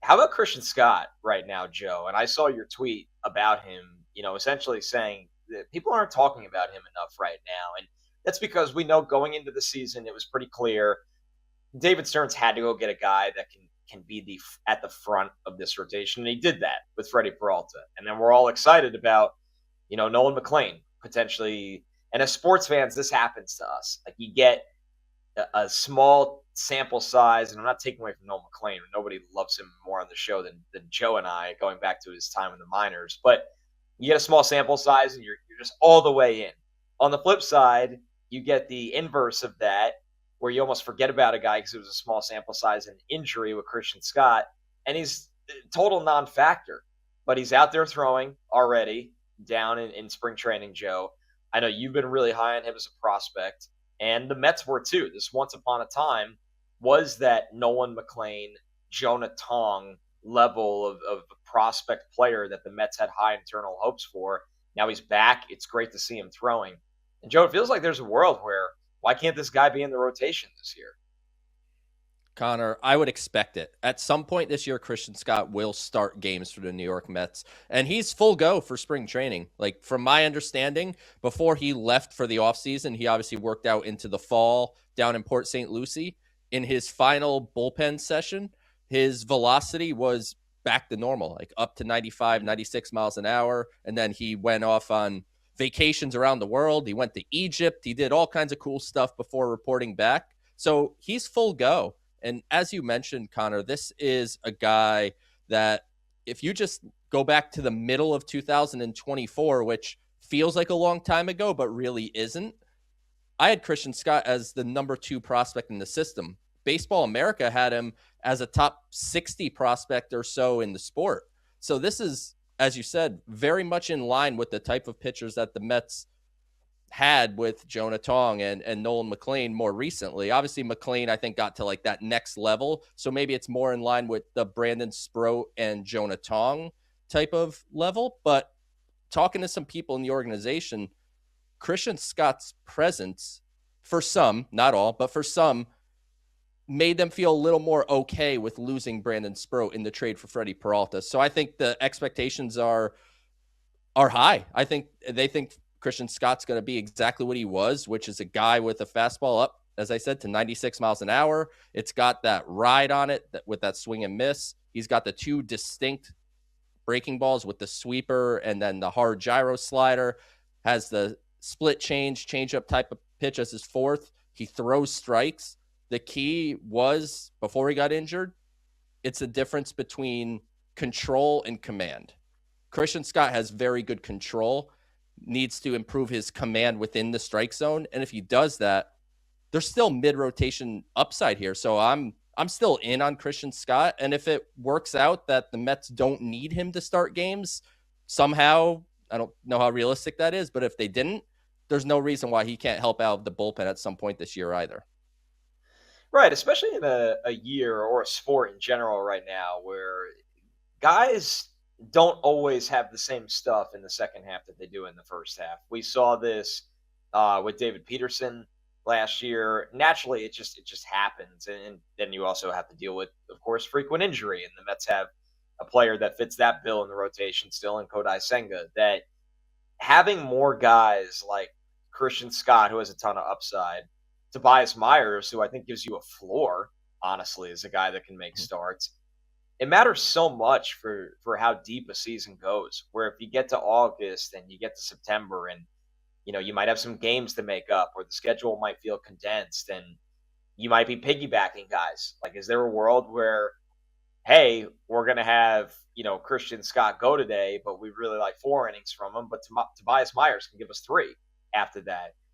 How about Christian Scott right now, Joe? And I saw your tweet about him, essentially saying that people aren't talking about him enough right now. And that's because we know going into the season, it was pretty clear David Stearns had to go get a guy that can be at the front of this rotation, and he did that with Freddie Peralta. And then we're all excited about Nolan McLean potentially. And as sports fans, this happens to us. Like you get a small sample size, and I'm not taking away from Nolan McLean. Nobody loves him more on the show than Joe and I, going back to his time in the minors. But you get a small sample size, and you're just all the way in. On the flip side, you get the inverse of that, where you almost forget about a guy because it was a small sample size and injury with Christian Scott, and he's total non-factor. But he's out there throwing already down in spring training, Joe. I know you've been really high on him as a prospect, and the Mets were too. This once upon a time was that Nolan McLean, Jonah Tong level of prospect player that the Mets had high internal hopes for. Now he's back. It's great to see him throwing. And Joe, it feels like there's a world where why can't this guy be in the rotation this year? Connor, I would expect it. At some point this year, Christian Scott will start games for the New York Mets, and he's full go for spring training. Like, from my understanding, before he left for the offseason, he obviously worked out into the fall down in Port St. Lucie. In his final bullpen session, his velocity was back to normal, like up to 95, 96 miles an hour. And then he went off on vacations around the world. He went to Egypt. He did all kinds of cool stuff before reporting back. So he's full go. And as you mentioned, Connor, this is a guy that if you just go back to the middle of 2024, which feels like a long time ago, but really isn't, I had Christian Scott as the number 2 prospect in the system. Baseball America had him as a top 60 prospect or so in the sport. So this is, as you said, very much in line with the type of pitchers that the Mets had with Jonah Tong and Nolan McLean more recently. Obviously, McLean, I think, got to like that next level. So maybe it's more in line with the Brandon Sproat and Jonah Tong type of level. But talking to some people in the organization, Christian Scott's presence, for some, not all, but for some, made them feel a little more okay with losing Brandon Sproat in the trade for Freddie Peralta. So I think the expectations are high. I think they think Christian Scott's going to be exactly what he was, which is a guy with a fastball up, as I said, to 96 miles an hour. It's got that ride on it with that swing and miss. He's got the 2 distinct breaking balls with the sweeper and then the hard gyro slider. Has the split change up type of pitch as his 4th. He throws strikes. The key was, before he got injured, it's a difference between control and command. Christian Scott has very good control, needs to improve his command within the strike zone. And if he does that, there's still mid-rotation upside here. So I'm still in on Christian Scott. And if it works out that the Mets don't need him to start games somehow, I don't know how realistic that is, but if they didn't, there's no reason why he can't help out the bullpen at some point this year either. Right, especially in a year or a sport in general right now where guys don't always have the same stuff in the second half that they do in the first half. We saw this with David Peterson last year. Naturally, it just happens, and then you also have to deal with, of course, frequent injury. And the Mets have a player that fits that bill in the rotation still in Kodai Senga. That having more guys like Christian Scott, who has a ton of upside, Tobias Myers, who I think gives you a floor, honestly, is a guy that can make starts. It matters so much for how deep a season goes. Where if you get to August and you get to September, and you might have some games to make up, or the schedule might feel condensed, and you might be piggybacking guys. Like, is there a world where, hey, we're gonna have Christian Scott go today, but we really like 4 innings from him, but Tobias Myers can give us 3 after that.